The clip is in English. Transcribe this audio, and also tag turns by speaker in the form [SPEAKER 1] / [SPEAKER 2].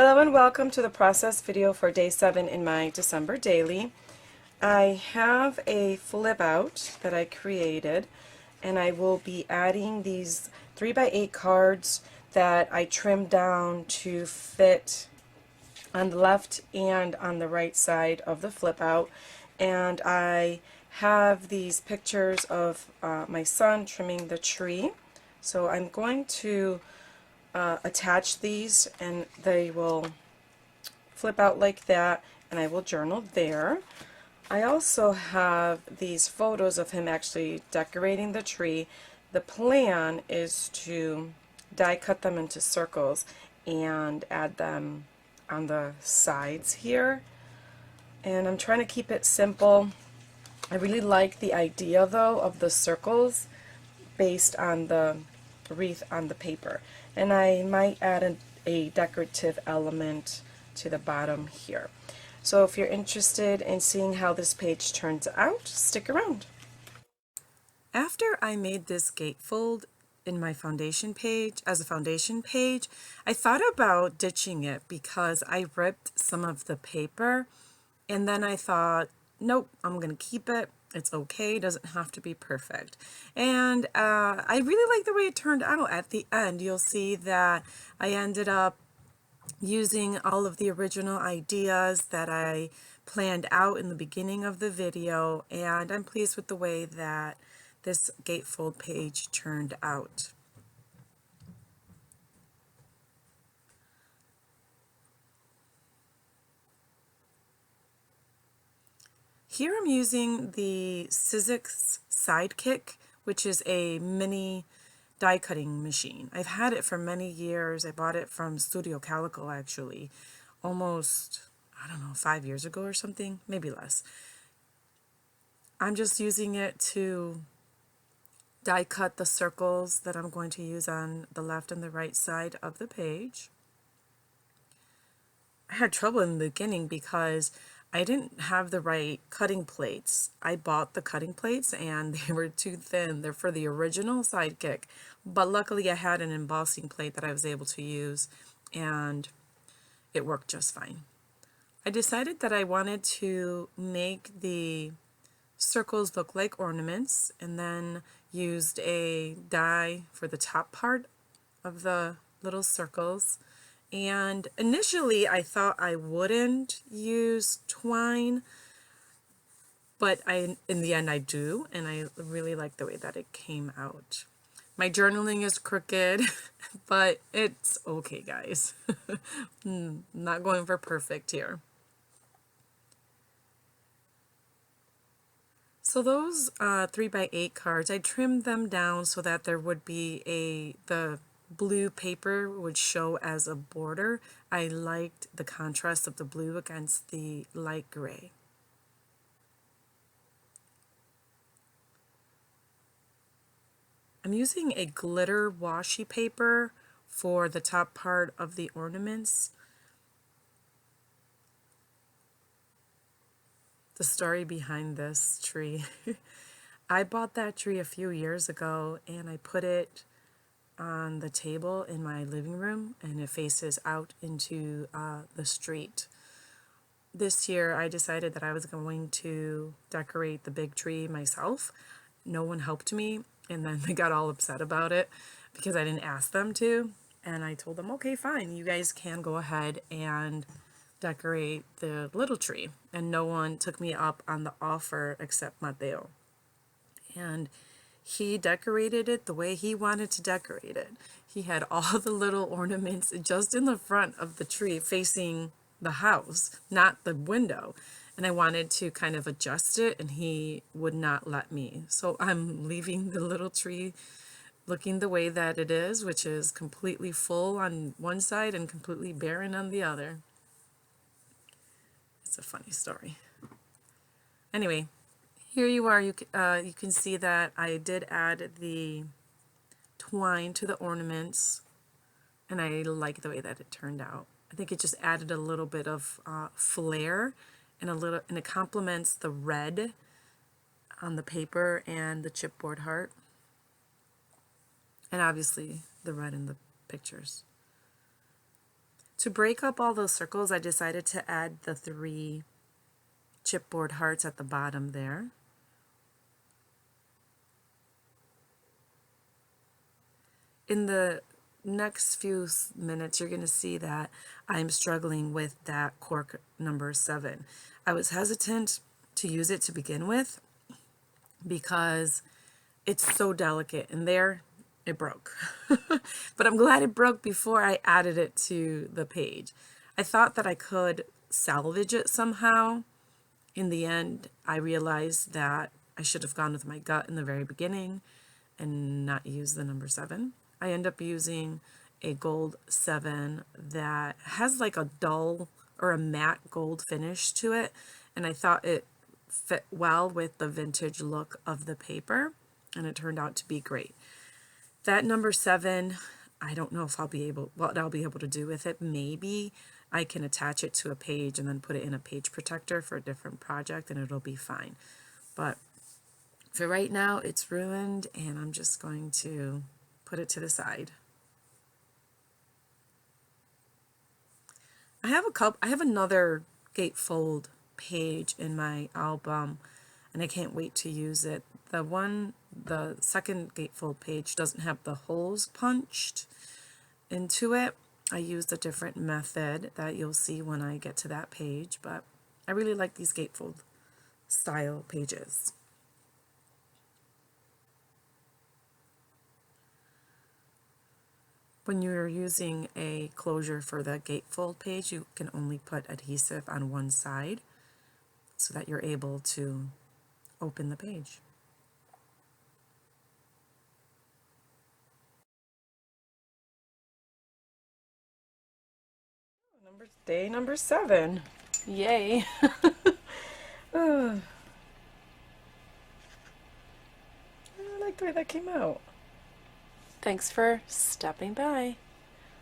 [SPEAKER 1] Hello and welcome to the process video for day 7 in my December daily. I have a flip out that I created, and I will be adding these 3x8 cards that I trimmed down to fit on the left and on the right side of the flip out. And I have these pictures of my son trimming the tree. So I'm going to attach these, and they will flip out like that, and I will journal there. I also have these photos of him actually decorating the tree. The plan is to die cut them into circles and add them on the sides here. And I'm trying to keep it simple. I really like the idea though of the circles based on the wreath on the paper. And I might add a decorative element to the bottom here. So if you're interested in seeing how this page turns out, stick around. After I made this gatefold in my foundation page, as a foundation page, I thought about ditching it because I ripped some of the paper, and then I thought, nope, I'm going to keep it. It's okay, it doesn't have to be perfect. And I really like the way it turned out at the end. You'll see that I ended up using all of the original ideas that I planned out in the beginning of the video, and I'm pleased with the way that this gatefold page turned out. Here I'm using the Sizzix Sidekick, which is a mini die cutting machine. I've had it for many years. I bought it from Studio Calico actually, almost, I don't know, 5 years ago or something, maybe less. I'm just using it to die cut the circles that I'm going to use on the left and the right side of the page. I had trouble in the beginning because I didn't have the right cutting plates. I bought the cutting plates and they were too thin. They're for the original Sidekick, but luckily I had an embossing plate that I was able to use, and it worked just fine. I decided that I wanted to make the circles look like ornaments, and then used a die for the top part of the little circles. And initially I thought I wouldn't use twine, but in the end I do, and I really like the way that it came out. My journaling is crooked, but it's okay, guys. Not going for perfect here. So those 3x8 cards, I trimmed them down so that there would be the blue paper would show as a border. I liked the contrast of the blue against the light gray. I'm using a glitter washi paper for the top part of the ornaments. The story behind this tree. I bought that tree a few years ago, and I put it on the table in my living room, and it faces out into the street. This year I decided that I was going to decorate the big tree myself. No one helped me, and then they got all upset about it because I didn't ask them to, and I told them, okay, fine, you guys can go ahead and decorate the little tree. And no one took me up on the offer except Mateo. And he decorated it the way he wanted to decorate it. He had all the little ornaments just in the front of the tree facing the house, not the window. And I wanted to kind of adjust it, and he would not let me. So I'm leaving the little tree looking the way that it is, which is completely full on one side and completely barren on the other. It's a funny story. Anyway, here you are. You can see that I did add the twine to the ornaments, and I like the way that it turned out. I think it just added a little bit of flair, and it complements the red on the paper and the chipboard heart, and obviously the red in the pictures. To break up all those circles, I decided to add the 3 chipboard hearts at the bottom there. In the next few minutes, you're going to see that I'm struggling with that cork number 7. I was hesitant to use it to begin with because it's so delicate, and there it broke. But I'm glad it broke before I added it to the page. I thought that I could salvage it somehow. In the end, I realized that I should have gone with my gut in the very beginning and not use the number 7. I end up using a gold 7 that has like a dull or a matte gold finish to it, and I thought it fit well with the vintage look of the paper, and it turned out to be great. That number 7, I don't know if what I'll be able to do with it. Maybe I can attach it to a page and then put it in a page protector for a different project and it'll be fine. But for right now, it's ruined, and I'm just going to put it to the side. I have another gatefold page in my album, and I can't wait to use it. The second gatefold page doesn't have the holes punched into it. I used a different method that you'll see when I get to that page, but I really like these gatefold style pages. When you're using a closure for the gatefold page, you can only put adhesive on one side so that you're able to open the page. Day number 7. Yay. I like the way that came out. Thanks for stopping by.